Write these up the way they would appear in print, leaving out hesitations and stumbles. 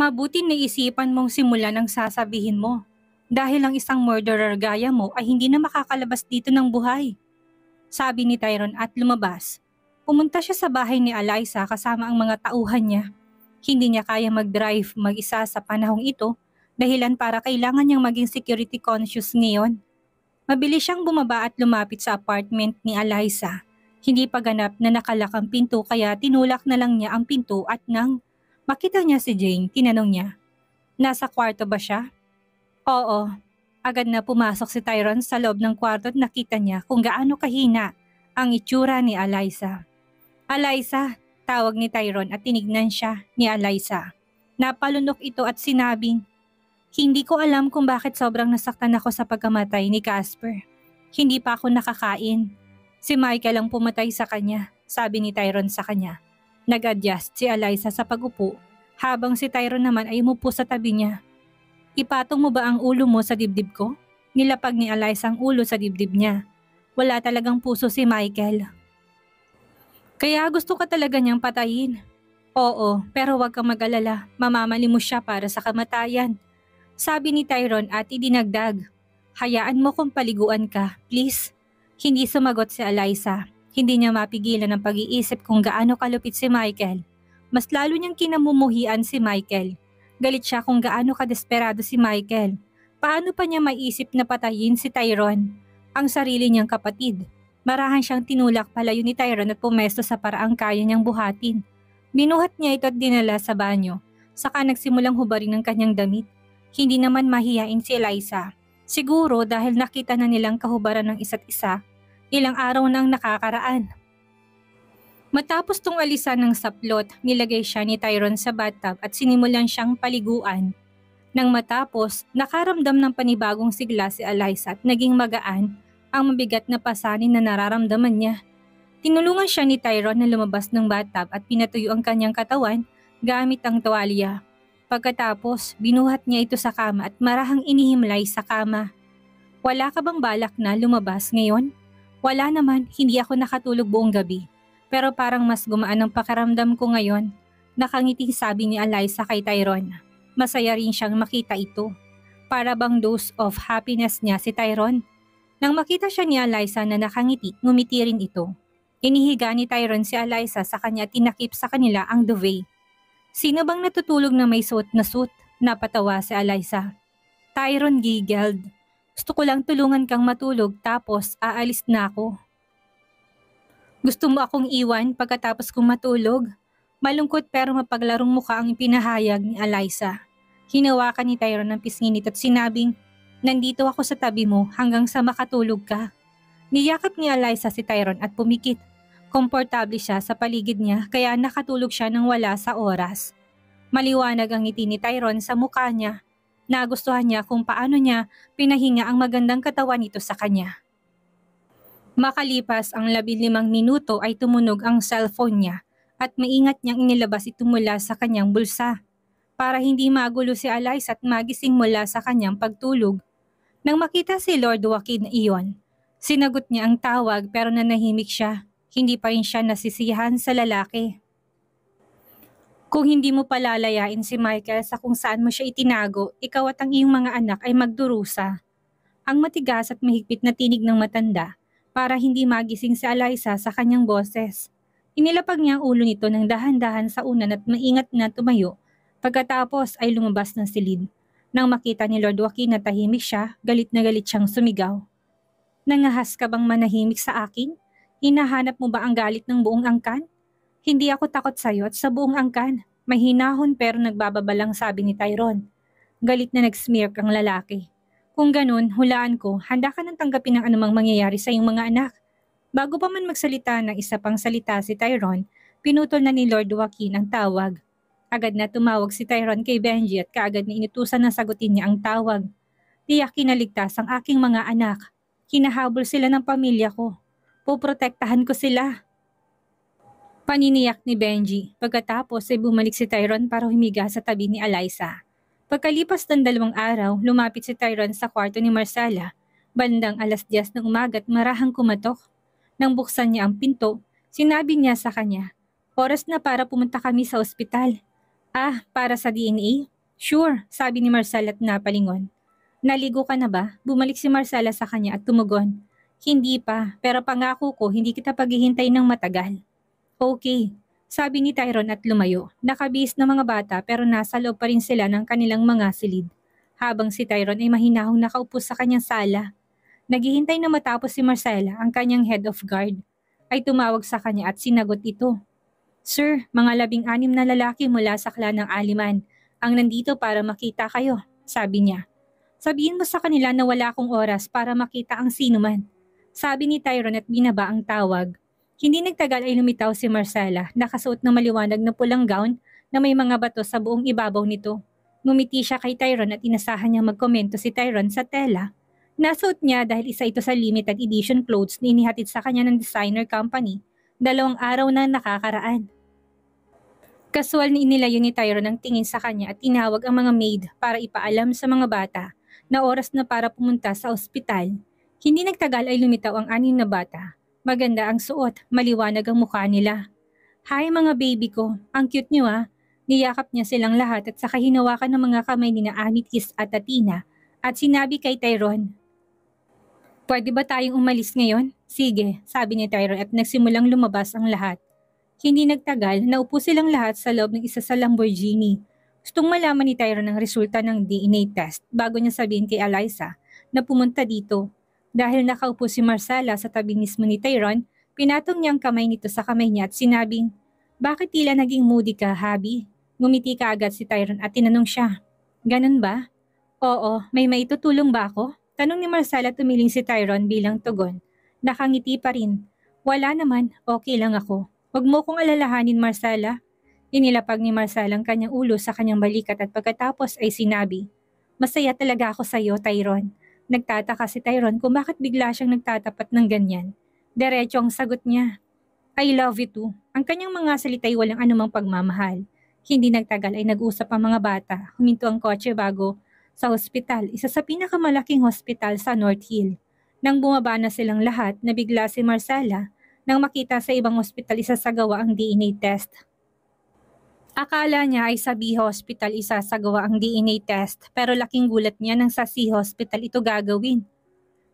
Mabuti naisipan mong simulan ang sasabihin mo. Dahil ang isang murderer gaya mo ay hindi na makakalabas dito ng buhay. Sabi ni Tyrone at lumabas. Pumunta siya sa bahay ni Eliza kasama ang mga tauhan niya. Hindi niya kaya mag-drive mag-isa sa panahong ito, dahilan para kailangan niyang maging security conscious ngayon. Mabilis siyang bumaba at lumapit sa apartment ni Eliza. Hindi pa ganap na nakalak ang pinto kaya tinulak na lang niya ang pinto at nang makita niya si Jane, tinanong niya, "Nasa kwarto ba siya?" "Oo." Agad na pumasok si Tyrone sa loob ng kwarto at nakita niya kung gaano kahina ang itsura ni Eliza. "Eliza," tawag ni Tyrone at tinignan siya ni Eliza. Napalunok ito at sinabing, "Hindi ko alam kung bakit sobrang nasaktan ako sa pagkamatay ni Casper. Hindi pa ako nakakain. Si Michael ang pumatay sa kanya," sabi ni Tyrone sa kanya. Nag-adjust si Eliza sa pag-upo habang si Tyrone naman ay umupo sa tabi niya. "Ipatong mo ba ang ulo mo sa dibdib ko?" Nilapag ni Eliza ang ulo sa dibdib niya. "Wala talagang puso si Michael. Kaya gusto ka talaga niyang patayin." "Oo, pero huwag kang mag-alala, mamamalimos siya para sa kamatayan," sabi ni Tyrone at idinagdag. "Hayaan mo kung paliguan ka, please." Hindi sumagot si Eliza. Hindi niya mapigilan ang pag-iisip kung gaano kalupit si Michael. Mas lalo niyang kinamumuhian si Michael. Galit siya kung gaano kadesperado si Michael. Paano pa niya maiisip na patayin si Tyrone, ang sarili niyang kapatid? Marahan siyang tinulak palayo ni Tyrone at pumesto sa paraang kaya niyang buhatin. Binuhat niya ito at dinala sa banyo. Saka nagsimulang hubarin ang kanyang damit. Hindi naman mahiyain si Eliza. Siguro dahil nakita na nilang kahubaran ng isa't isa, ilang araw nang nakakaraan. Matapos tong alisan ng saplot, nilagay siya ni Tyrone sa bathtub at sinimulan siyang paliguan. Nang matapos, nakaramdam ng panibagong sigla si Eliza at naging magaan ang mabigat na pasanin na nararamdaman niya. Tinulungan siya ni Tyrone na lumabas ng bathtub at pinatuyo ang kanyang katawan gamit ang tuwalya. Pagkatapos, binuhat niya ito sa kama at marahang inihimlay sa kama. "Wala ka bang balak na lumabas ngayon?" "Wala naman, hindi ako nakatulog buong gabi. Pero parang mas gumaan ang pakiramdam ko ngayon." Nakangiting sabi ni Eliza kay Tyrone. Masaya rin siyang makita ito. Para bang dose of happiness niya si Tyrone. Nang makita siya ni Eliza na nakangiti, ngumiti rin ito. Inihiga ni Tyrone si Eliza sa kanya at tinakip sa kanila ang duvet. "Sino bang natutulog na may suot na suit?" Napatawa si Eliza. Tyrone giggled. "Gusto ko lang tulungan kang matulog tapos aalis na ako." "Gusto mo akong iwan pagkatapos kong matulog?" Malungkot pero mapaglarong mukha ang ipinahayag ni Eliza. Hinawakan ni Tyrone ang pisngi nito at sinabing, "Nandito ako sa tabi mo hanggang sa makatulog ka." Niyakap ni Eliza si Tyrone at pumikit. Komportable siya sa paligid niya kaya nakatulog siya nang wala sa oras. Maliwanag ang ngiti ni Tyrone sa mukha niya. Nagustuhan niya kung paano niya pinahinga ang magandang katawan nito sa kanya. Makalipas ang 15 minuto ay tumunog ang cellphone niya at maingat niyang inilabas ito mula sa kanyang bulsa para hindi magulo si Eliza at magising mula sa kanyang pagtulog. Nang makita si Lord Joaquin iyon, sinagot niya ang tawag pero nanahimik siya. Hindi pa rin siya nasisiyahan sa lalaki. "Kung hindi mo palalayain si Michael sa kung saan mo siya itinago, ikaw at ang iyong mga anak ay magdurusa." Ang matigas at mahigpit na tinig ng matanda para hindi magising si Eliza sa kanyang boses. Inilapag niya ang ulo nito ng dahan-dahan sa unan at maingat na tumayo. Pagkatapos ay lumabas ng silid. Nang makita ni Lord Joaquin na tahimik siya, galit na galit siyang sumigaw. "Nangahas ka bang manahimik sa akin? Hinahanap mo ba ang galit ng buong angkan?" "Hindi ako takot sa'yo at sa buong angkan." Mahinahon pero nagbababalang sabi ni Tyrone. Galit na nag-smirk ang lalaki. "Kung ganun, hulaan ko, handa ka nang tanggapin ang anumang mangyayari sa iyong mga anak." Bago pa man magsalita ng isa pang salita si Tyrone, pinutol na ni Lord Joaquin ang tawag. Agad na tumawag si Tyrone kay Benji at kaagad na inutusan na sagutin niya ang tawag. "Tiyak kinaligtas ang aking mga anak. Hinahabol sila ng pamilya ko. Poprotektahan ko sila." Paniniyak ni Benji. Pagkatapos ay bumalik si Tyrone para humiga sa tabi ni Eliza. Pagkalipas ng 2 araw, lumapit si Tyrone sa kwarto ni Marcela. Bandang 10:00 ng umaga at marahang kumatok. Nang buksan niya ang pinto, sinabi niya sa kanya, "Oras na para pumunta kami sa ospital." Ah, para sa DNA? Sure, sabi ni Marcel at napalingon. Naligo ka na ba? Bumalik si Marcela sa kanya at tumugon. Hindi pa, pero pangako ko hindi kita paghihintay ng matagal. Okay, sabi ni Tyron at lumayo. Nakabihis na mga bata pero nasa loob pa rin sila ng kanilang mga silid. Habang si Tyron ay mahinahong nakaupo sa kanyang sala. Naghihintay na matapos si Marcela, ang kanyang head of guard, ay tumawag sa kanya at sinagot ito. Sir, mga 16 na lalaki mula sa klan ng Aliman ang nandito para makita kayo, sabi niya. Sabihin mo sa kanila na wala akong oras para makita ang sinuman. Sabi ni Tyron at binaba ang tawag. Hindi nagtagal ay lumitaw si Marcela, nakasuot ng maliwanag na pulang gown na may mga bato sa buong ibabaw nito. Ngumiti siya kay Tyron at inasahan niya magkomento si Tyron sa tela. Nasuot niya dahil isa ito sa limited edition clothes na inihatid sa kanya ng designer company 2 araw na nakakaraan. Kasual ni inilayo ni Tyron ang tingin sa kanya at tinawag ang mga maid para ipaalam sa mga bata na oras na para pumunta sa ospital. Hindi nagtagal ay lumitaw ang 6 na bata. Maganda ang suot, maliwanag ang mukha nila. Hi mga baby ko, ang cute niyo ah. Niyakap niya silang lahat at saka hinawakan ng mga kamay ni na Amethyst at Athena at sinabi kay Tyron, pwede ba tayong umalis ngayon? Sige, sabi ni Tyron at nagsimulang lumabas ang lahat. Hindi nagtagal, naupo silang lahat sa loob ng isa sa Lamborghini. Gustong malaman ni Tyron ang resulta ng DNA test bago niya sabihin kay Eliza na pumunta dito. Dahil nakaupo si Marcela sa tabi mismo ni Tyron, pinatong niya ang kamay nito sa kamay niya at sinabing, bakit tila naging moody ka, Habi? Ngumiti ka agad si Tyron at tinanong siya, ganun ba? Oo, may maitutulong ba ako? Tanong ni Marcela tumiling si Tyron bilang tugon. Nakangiti pa rin. Wala naman, okay lang ako. Huwag mo kong alalahanin, Marcela. Inilapag ni Marcela ang kanyang ulo sa kanyang balikat at pagkatapos ay sinabi, masaya talaga ako sa iyo, Tyron. Nagtataka si Tyron kung bakit bigla siyang nagtatapat ng ganyan. Diretso ang sagot niya. I love you too. Ang kanyang mga salita'y walang anumang pagmamahal. Hindi nagtagal ay nag-usap ang mga bata. Huminto ang kotse bago sa ospital, isa sa pinakamalaking hospital sa North Hill. Nang bumaba na silang lahat, nabigla si Marcela nang makita sa ibang ospital isasagawa ang DNA test. Akala niya ay sa B Hospital isasagawa ang DNA test pero laking gulat niya nang sa C Hospital ito gagawin.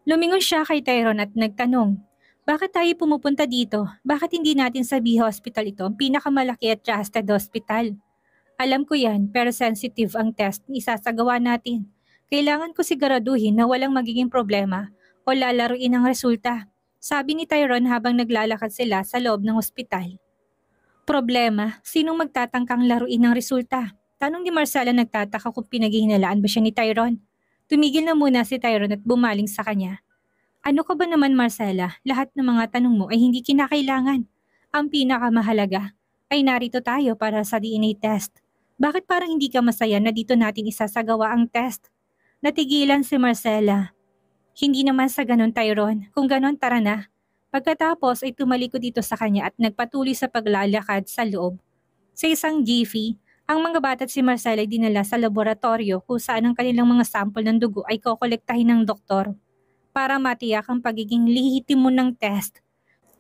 Lumingon siya kay Tyron at nagtanong, bakit tayo pumupunta dito? Bakit hindi natin sa B Hospital ito ang pinakamalaki at trusted hospital? Alam ko yan, pero sensitive ang test na isasagawa natin. Kailangan ko siguraduhin na walang magiging problema o lalaruin ang resulta, sabi ni Tyron habang naglalakad sila sa loob ng ospital. Problema? Sinong magtatangkang laruin ang resulta? Tanong ni Marcela nagtataka kung pinaghihinalaan ba siya ni Tyron. Tumigil na muna si Tyron at bumaling sa kanya. Ano ka ba naman Marcela? Lahat ng mga tanong mo ay hindi kinakailangan. Ang pinakamahalaga ay narito tayo para sa DNA test. Bakit parang hindi ka masaya na dito natin isasagawa ang test? Natigilan si Marcela. Hindi naman sa ganon Tyron. Kung ganon tara na. Pagkatapos ay tumalikod dito sa kanya at nagpatuloy sa paglalakad sa loob. Sa isang jiffy, ang mga bata at si Marcela ay dinala sa laboratorio kung saan ang kanilang mga sample ng dugo ay kokolektahin ng doktor para matiyak ang pagiging lehitimo ng test.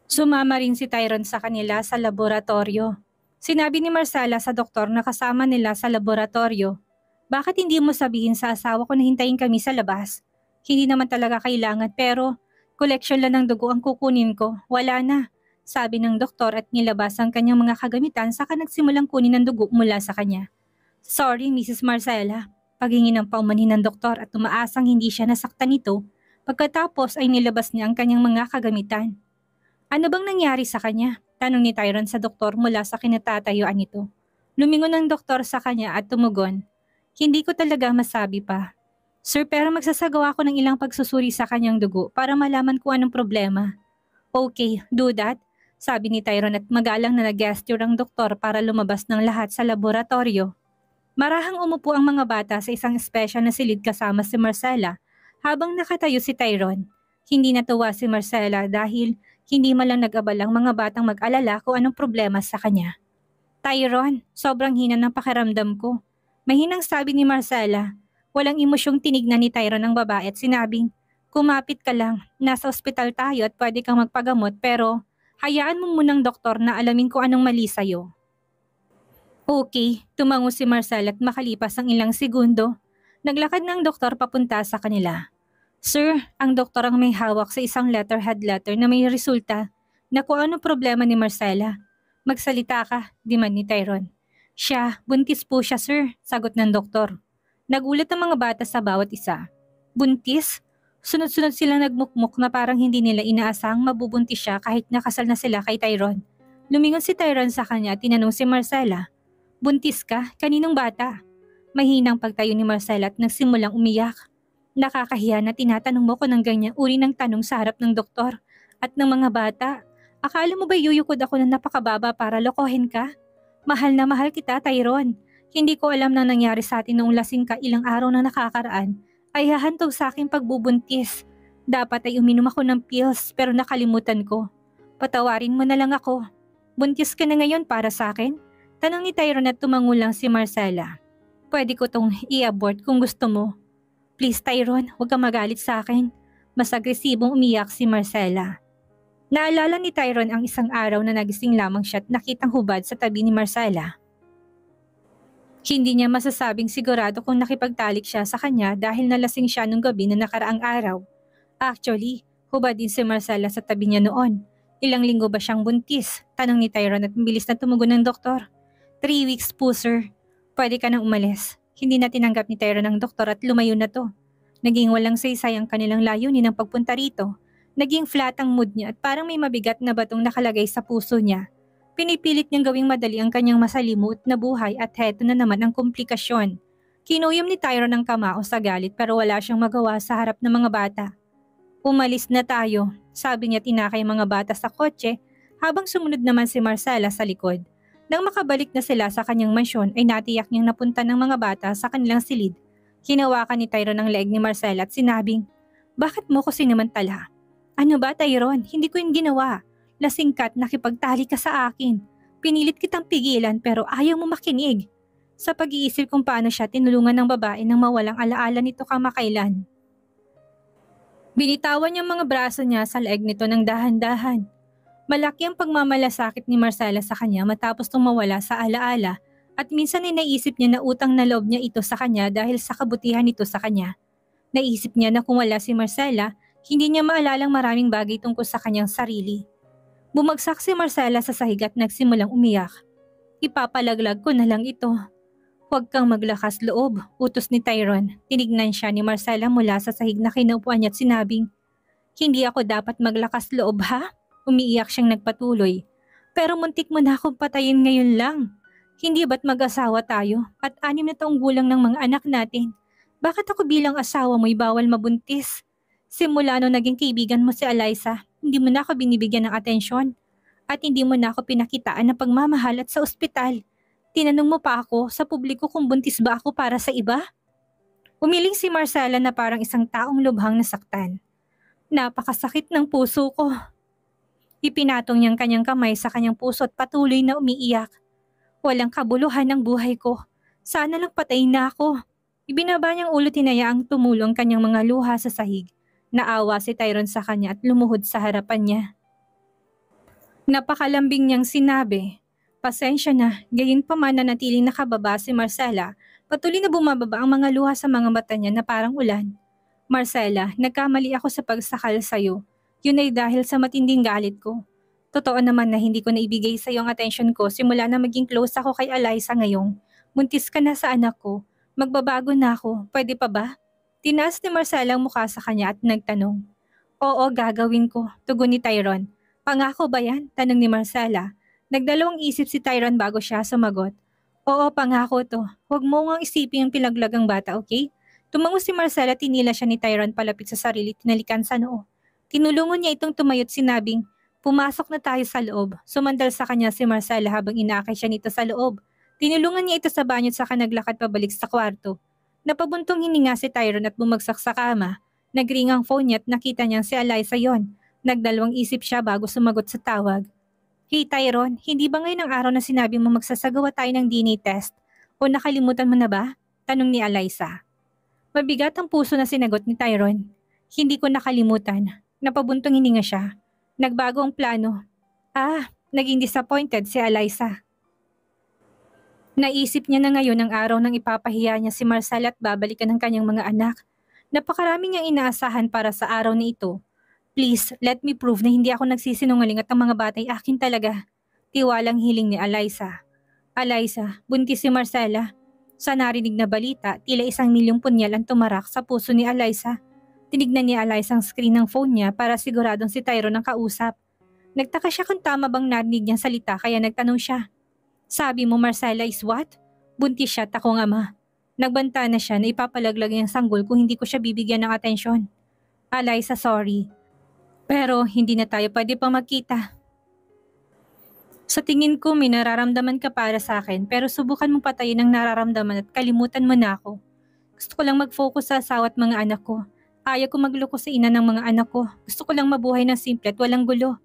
Sumama rin si Tyron sa kanila sa laboratorio. Sinabi ni Marcela sa doktor na kasama nila sa laboratorio, bakit hindi mo sabihin sa asawa ko na hintayin kami sa labas? Hindi naman talaga kailangan pero koleksyon lang ng dugo ang kukunin ko, wala na. Sabi ng doktor at nilabas ang kanyang mga kagamitan saka nagsimulang kunin ng dugo mula sa kanya. Sorry, Mrs. Marcela. Paghingi ng paumanhin ng doktor at umaasang hindi siya nasaktan nito, pagkatapos ay nilabas niya ang kanyang mga kagamitan. Ano bang nangyari sa kanya? Tanong ni Tyron sa doktor mula sa kinatatayuan nito. Lumingon ang doktor sa kanya at tumugon. Hindi ko talaga masabi pa. Sir, pero magsasagawa ko ng ilang pagsusuri sa kanyang dugo para malaman kung anong problema. Okay, do that. Sabi ni Tyron at magalang na nag-gesture ang doktor para lumabas ng lahat sa laboratorio. Marahang umupo ang mga bata sa isang espesyal na silid kasama si Marcela habang nakatayo si Tyron. Hindi natuwa si Marcela dahil hindi malang nag-abala ang mga batang mag-alala kung anong problema sa kanya. Tyron, sobrang hina ng pakiramdam ko. Mahinang sabi ni Marcela. Walang emosyong tinignan ni Tyron ang babae at sinabing, kumapit ka lang, nasa ospital tayo at pwede kang magpagamot pero hayaan mo munang doktor na alamin kung anong mali sa'yo. Okay, tumango si Marcel at makalipas ang ilang segundo, naglakad ng doktor papunta sa kanila. Sir, ang doktor ang may hawak sa isang letterhead letter na may resulta na kung ano problema ni Marcela. Magsalita ka, demand ni Tyrone. Siya, buntis po siya sir, sagot ng doktor. Nagulat ang mga bata sa bawat isa. Buntis? Sunod-sunod silang nagmukmuk na parang hindi nila inaasang mabubuntis siya kahit nakasal na sila kay Tyrone. Lumingon si Tyrone sa kanya at tinanong si Marcela. Buntis ka? Kaninong bata? Mahinang pagtayo ni Marcela at nagsimulang umiyak. Nakakahiya na tinatanong mo ko ng ganyang uri ng tanong sa harap ng doktor at ng mga bata. Akala mo ba yuyukod ako na napakababa para lokohin ka? Mahal na mahal kita, Tyrone. Hindi ko alam na nangyari sa atin noong lasing ka ilang araw na nakakaraan ay hahantog sa aking pagbubuntis. Dapat ay uminom ako ng pills pero nakalimutan ko. Patawarin mo na lang ako. Buntis ka na ngayon para sa akin? Tanong ni Tyrone at tumangulang si Marcela. Pwede ko tong i-abort kung gusto mo. Please Tyrone, huwag kang magalit sa akin. Mas agresibong umiyak si Marcela. Naalala ni Tyrone ang isang araw na nagising lamang siya at nakitang hubad sa tabi ni Marcela. Hindi niya masasabing sigurado kung nakipagtalik siya sa kanya dahil nalasing siya nung gabi na nakaraang araw. Actually, hubad din si Marcela sa tabi niya noon. Ilang linggo ba siyang buntis? Tanong ni Tyrone at mabilis na tumugon ng doktor. 3 weeks po sir. Pwede ka nang umalis. Hindi na tinanggap ni Tyrone ang doktor at lumayo na to. Naging walang saysay ang kanilang layunin ng pagpunta rito. Naging flat ang mood niya at parang may mabigat na batong nakalagay sa puso niya. Pinipilit niyang gawing madali ang kanyang masalimuot na buhay at heto na naman ang komplikasyon. Kinuyom ni Tyrone ang kamao sa galit pero wala siyang magawa sa harap ng mga bata. Umalis na tayo, sabi niya tinakay mga bata sa kotse habang sumunod naman si Marcela sa likod. Nang makabalik na sila sa kanyang mansyon ay natiyak niyang napunta ng mga bata sa kanilang silid. Hinawakan ni Tyrone ang leeg ni Marcela at sinabing, "Bakit mo ko sinamantala? Ano ba Tyrone? Hindi ko yung ginawa. Lasing ka't nakipagtali ka sa akin. Pinilit kitang pigilan pero ayaw mo makinig." Sa pag-iisip kung paano siya tinulungan ng babae nang mawalang alaala nito kamakailan. Binitawan niya mga braso niya sa leeg nito ng dahan-dahan. Malaki ang pagmamalasakit ni Marcela sa kanya matapos itong mawala sa alaala at minsan ay naisip niya na utang na loob niya ito sa kanya dahil sa kabutihan nito sa kanya. Naisip niya na kung wala si Marcela, hindi niya maalalang maraming bagay tungkol sa kanyang sarili. Bumagsak si Marcela sa sahig at nagsimulang umiyak. Ipapalaglag ko na lang ito. Huwag kang maglakas loob, utos ni Tyrone. Tinignan siya ni Marcela mula sa sahig na kinaupuan niya at sinabing, "Hindi ako dapat maglakas loob ha?" Umiiyak siyang nagpatuloy. "Pero muntik mo na akong patayin ngayon lang. Hindi ba't mag-asawa tayo at 6 na taong gulang ng mga anak natin? Bakit ako bilang asawa mo'y bawal mabuntis? Simula nung naging kaibigan mo si Eliza, hindi mo na ako binibigyan ng atensyon. At hindi mo na ako pinakitaan ng pagmamahal at sa ospital. Tinanong mo pa ako sa publiko kung buntis ba ako para sa iba?" Umiling si Marcela na parang isang taong lubhang nasaktan. "Napakasakit ng puso ko." Ipinatong niyang kanyang kamay sa kanyang puso at patuloy na umiiyak. "Walang kabuluhan ang buhay ko. Sana lang patayin na ako." Ibinaba niyang ulo tinayaang tumulong kanyang mga luha sa sahig. Naawa si Tyrone sa kanya at lumuhod sa harapan niya. Napakalambing niyang sinabi, "Pasensya na, gayunpaman nanatiling nakababa si Marcela, patuloy na bumababa ang mga luha sa mga mata niya na parang ulan. Marcela, nagkamali ako sa pagsakal sa'yo. Yun ay dahil sa matinding galit ko. Totoo naman na hindi ko naibigay sa iyo ang atensyon ko simula na maging close ako kay Eliza ngayong. Buntis ka na sa anak ko. Magbabago na ako. Pwede pa ba?" Tinaas ni Marcela ang mukha sa kanya at nagtanong. "Oo, gagawin ko," tugon ni Tyrone. "Pangako ba yan?" tanong ni Marcela. Nagdalawang isip si Tyrone bago siya sumagot. "Oo, pangako to. Huwag mo ngang isipin yung pilaglagang bata, okay?" Tumango si Marcela, tinila siya ni Tyrone palapit sa sarili, tinalikan sa noo. Tinulungan niya itong tumayo't sinabing, "Pumasok na tayo sa loob." Sumandal sa kanya si Marcela habang inaakay siya nito sa loob. Tinulungan niya ito sa banyo at saka naglakad pabalik sa kwarto. Napabuntong hininga si Tyrone at bumagsak sa kama. Nagring ang phone niya at nakita niyang si Eliza yon. Nagdalawang isip siya bago sumagot sa tawag. "Hey Tyrone, hindi ba ngayon ang araw na sinabi mo magsasagawa tayo ng DNA test? O nakalimutan mo na ba?" Tanong ni Eliza. Mabigat ang puso na sinagot ni Tyrone. "Hindi ko nakalimutan." Napabuntong hininga siya. Nagbago ang plano. Naging disappointed si Eliza. Naisip niya na ngayon ang araw nang ipapahiya niya si Marcel at babalikan ng kanyang mga anak. Napakarami niyang inaasahan para sa araw na ito. Please, let me prove na hindi ako nagsisinungaling at ang mga batay akin talaga. Tiwalang hiling ni Eliza. Eliza, buntis si Marcela. Sa narinig na balita, tila 1,000,000 punyal ang tumarak sa puso ni Eliza. Tinignan ni Eliza ang screen ng phone niya para siguradong si Tyrone ang kausap. Nagtaka siya kung tama bang narinig niyang salita kaya nagtanong siya. Sabi mo Marcela is what? Buntis siya at akong ama. Nagbanta na siya na ipapalaglag niyang sanggol kung hindi ko siya bibigyan ng atensyon. Eliza, sorry. Pero hindi na tayo pwede pang magkita. Sa tingin ko may nararamdaman ka para sa akin pero subukan mong patayin ang nararamdaman at kalimutan mo na ako. Gusto ko lang mag-focus sa asawa at mga anak ko. Ayaw ko magloko sa ina ng mga anak ko. Gusto ko lang mabuhay ng simple at walang gulo.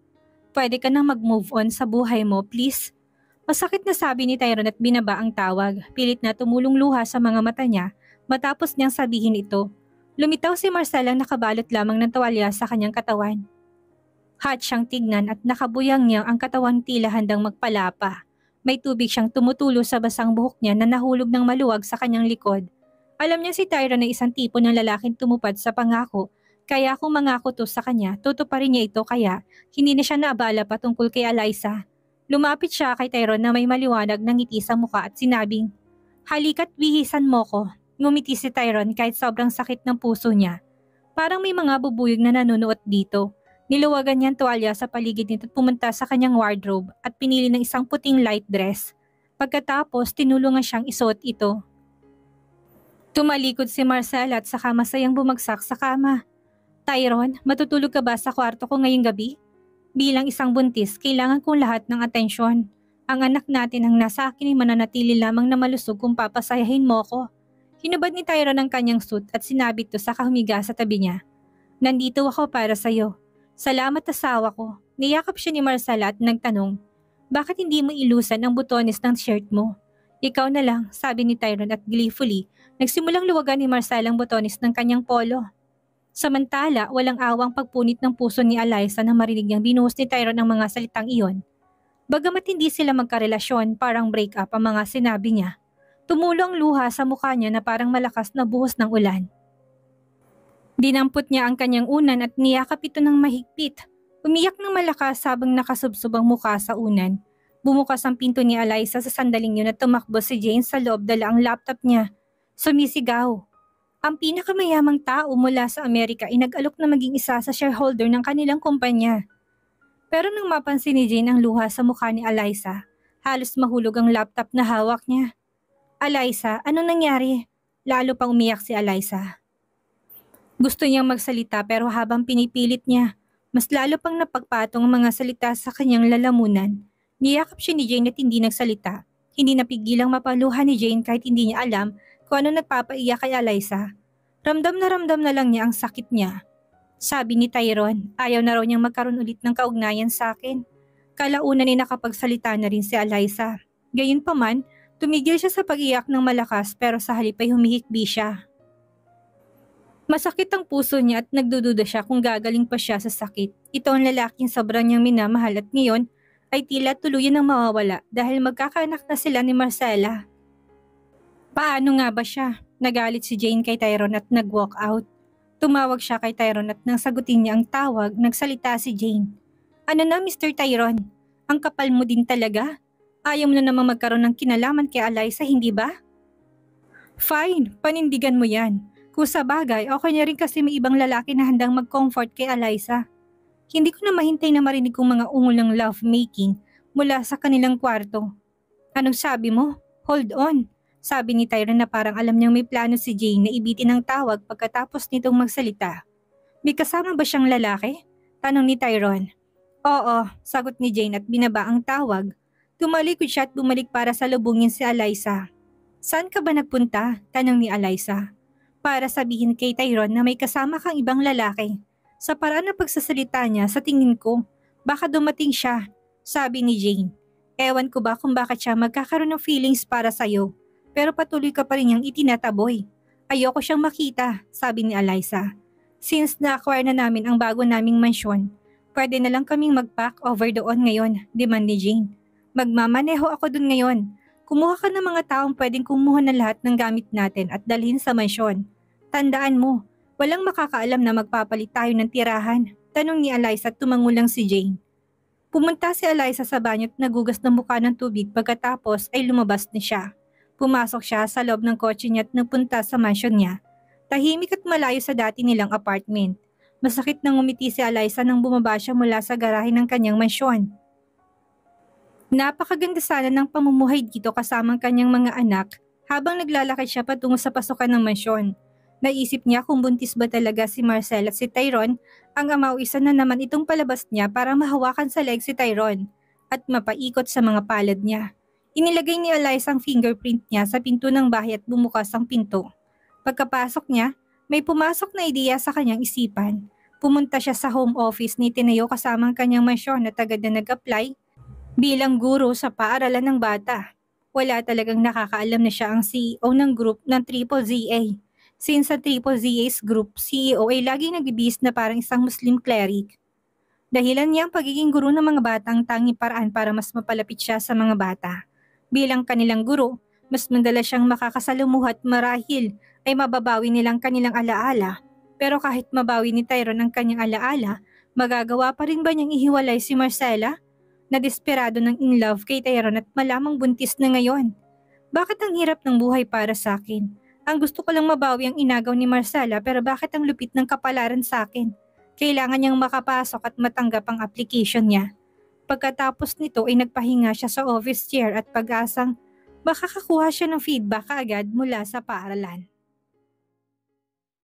Pwede ka nang mag-move on sa buhay mo, please. Masakit na sabi ni Tyrone at binaba ang tawag. Pilit na tumulong luha sa mga mata niya matapos niyang sabihin ito. Lumitaw si Marcel ang nakabalot lamang ng tuwalya sa kanyang katawan. Hot siyang tignan at nakabuyang niya ang katawan tila handang magpalapa. May tubig siyang tumutulo sa basang buhok niya na nahulog ng maluwag sa kanyang likod. Alam niya si Tyrone na isang tipo ng lalaking tumupad sa pangako, kaya kung mangako to sa kanya, tutuparin niya ito kaya hindi na siya naabala patungkol kay Eliza. Lumapit siya kay Tyrone na may maliwanag na ngiti sa muka at sinabing, "Halika't bihisan mo ko." Ngumiti si Tyrone kahit sobrang sakit ng puso niya. Parang may mga bubuyog na nanunuot dito. Niluwagan niya ang tuwalya sa paligid nito at pumunta sa kanyang wardrobe at pinili ng isang puting light dress. Pagkatapos, tinulungan siyang isuot ito. Tumalikod si Marcel at saka masayang bumagsak sa kama. Tyrone, matutulog ka ba sa kwarto ko ngayong gabi? Bilang isang buntis, kailangan kong lahat ng atensyon. Ang anak natin ang nasa akin ay mananatili lamang na malusog kung papasayahin mo ko. Hinubad ni Tyrone ang kanyang suit at sinabit to sa humiga sa tabi niya. Nandito ako para sa'yo. Salamat asawa ko. Niyakap siya ni Marcela at nagtanong, bakit hindi mo ilusan ang butones ng shirt mo? Ikaw na lang, sabi ni Tyrone at gleefully, nagsimulang luwagan ni Marcela ang butones ng kanyang polo. Samantala, walang awang pagpunit ng puso ni Eliza nang marinig niyang binuhos ni Tyrone ang mga salitang iyon. Bagamat hindi sila magkarelasyon, parang break up ang mga sinabi niya. Tumulo ang luha sa mukha niya na parang malakas na buhos ng ulan. Dinampot niya ang kanyang unan at niyakap ito ng mahigpit. Umiyak ng malakas habang nakasubsob ang mukha sa unan. Bumukas ang pinto ni Eliza sa sandaling yun at tumakbo si Jane sa loob dala ang laptop niya. Sumisigaw. Ang pinakamayamang tao mula sa Amerika ay nag-alok na maging isa sa shareholder ng kanilang kumpanya. Pero nang mapansin ni Jane ang luha sa mukha ni Eliza, halos mahulog ang laptop na hawak niya. Eliza, anong nangyari? Lalo pang umiyak si Eliza. Gusto niyang magsalita pero habang pinipilit niya, mas lalo pang napagpatong ang mga salita sa kanyang lalamunan. Niyakap siya ni Jane at hindi nagsalita. Hindi napigilang mapaluha ni Jane kahit hindi niya alam kung ano nagpapaiyak kay Eliza. Ramdam na lang niya ang sakit niya. Sabi ni Tyrone, ayaw na raw niyang magkaroon ulit ng kaugnayan sa akin. Kalaunan ay nakapagsalita na rin si Eliza. Gayunpaman, tumigil siya sa pag-iyak ng malakas pero sa halip ay humihikbi siya. Masakit ang puso niya at nagdududa siya kung gagaling pa siya sa sakit. Ito ang lalaking sobrang niyang minamahal at ngayon ay tila tuluyan ng mawawala dahil magkakaanak na sila ni Marcela. Paano nga ba siya? Nagalit si Jane kay Tyrone at nag-walk out. Tumawag siya kay Tyrone at nang sagutin niya ang tawag, nagsalita si Jane. Ano na Mr. Tyrone? Ang kapal mo din talaga? Ayaw mo na namang magkaroon ng kinalaman kay Eliza, hindi ba? Fine, panindigan mo yan. Kung sa bagay, okay niya rin kasi may ibang lalaki na handang mag-comfort kay Eliza. Hindi ko na mahintay na marinig kong mga ungol ng love-making mula sa kanilang kwarto. Anong sabi mo? Hold on. Sabi ni Tyrone na parang alam niyang may plano si Jane na ibitin ang tawag pagkatapos nitong magsalita. May kasama ba siyang lalaki? Tanong ni Tyrone. Oo, sagot ni Jane at binaba ang tawag. Tumalikod siya at bumalik para salubungin si Eliza. Saan ka ba nagpunta? Tanong ni Eliza. Para sabihin kay Tyrone na may kasama kang ibang lalaki. Sa paraan ng pagsasalita niya, sa tingin ko, baka dumating siya, sabi ni Jane. Ewan ko ba kung bakit siya magkakaroon ng feelings para sa'yo, pero patuloy ka pa rin niyang itinataboy. Ayoko siyang makita, sabi ni Eliza. Since na-acquire na namin ang bago naming mansyon, pwede na lang kaming mag-pack over doon ngayon, demand ni Jane. Magmamaneho ako dun ngayon. Kumuha ka ng mga taong pwedeng kumuha ng lahat ng gamit natin at dalhin sa mansyon. Tandaan mo, walang makakaalam na magpapalit tayo ng tirahan. Tanong ni Eliza at tumangulang si Jane. Pumunta si Eliza sa banyo at nagugas ng mukha ng tubig pagkatapos ay lumabas na siya. Pumasok siya sa loob ng kotse niya at nagpunta sa mansyon niya. Tahimik at malayo sa dati nilang apartment. Masakit nang ngumiti si Eliza nang bumaba siya mula sa garahe ng kanyang mansyon. Napakaganda sana ng pamumuhay dito kasama ang kanyang mga anak habang naglalakad siya patungo sa pasukan ng mansyon. Naisip niya kung buntis ba talaga si Marcel at si Tyrone, ang ama o isa na naman itong palabas niya para mahawakan sa leg si Tyrone at mapaikot sa mga palad niya. Inilagay ni Eliza ang fingerprint niya sa pinto ng bahay at bumukas ang pinto. Pagkapasok niya, may pumasok na ideya sa kanyang isipan. Pumunta siya sa home office ni Tineo kasama ang kanyang mansyon at agad na nag-apply bilang guro sa paaralan ng bata. Wala talagang nakakaalam na siya ang CEO ng group ng Triple ZA. Since sa Triple ZA's group, CEO ay laging nagbibihis na parang isang Muslim cleric. Dahilan niya ang pagiging guro ng mga bata ang tanging paraan para mas mapalapit siya sa mga bata. Bilang kanilang guro, mas madalas siyang makakasalumuhat marahil ay mababawi nilang kanilang alaala. Pero kahit mabawi ni Tyrone ang kanyang alaala, magagawa pa rin ba niyang ihiwalay si Marcella? Na desperado ng in love kay Tyrone at malamang buntis na ngayon. Bakit ang hirap ng buhay para sa akin? Ang gusto ko lang mabawi ang inagaw ni Marcella pero bakit ang lupit ng kapalaran sa akin? Kailangan niyang makapasok at matanggap ang application niya. Pagkatapos nito ay nagpahinga siya sa office chair at pag-asang makakakuha siya ng feedback kaagad mula sa paaralan.